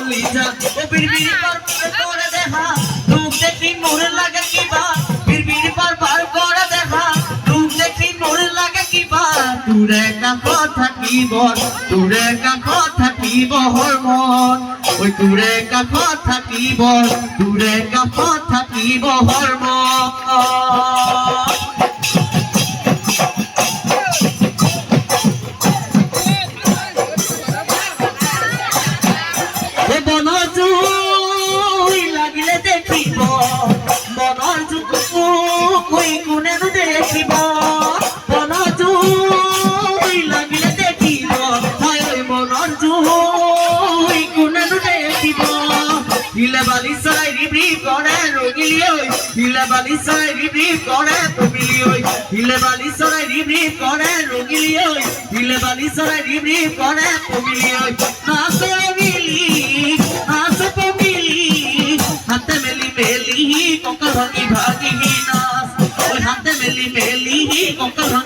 বলি যা ও বিড়বিড় বারবার করে দেখা রূপ দেখি মোর লাগে কিবা বিড়বিড় বারবার করে দেখা রূপ দেখি মোর লাগে কিবা তোরে কা কথা কি বল তোরে কা কথা কি বহর মন ওই তোরে কা কথা কি বল তোরে কা কথা কি বহর মন লাগিলে দেখিব মনৰ জুই কোনে দেখিব মনৰ জুই লাগিলে দেখিব মনৰ জুই কোনে দেখিব হিলে বালি চৰাই ৰিবি কৰে ৰগিলি ঐ হিলে বালি চৰাই ৰিবি কৰে কমিলি ঐ হিলে বালি চৰাই ৰিবি কৰে ৰগিলি ঐ হিলে বালি চৰাই ৰিবি কৰে কমিলি ঐ নাচে মিলি নাচে কমিলি হাতে মেলি মেলি কঙ্কাল ভাঙি ভাঙি নাচ ওই হাতে মেলি মেলি কঙ্কাল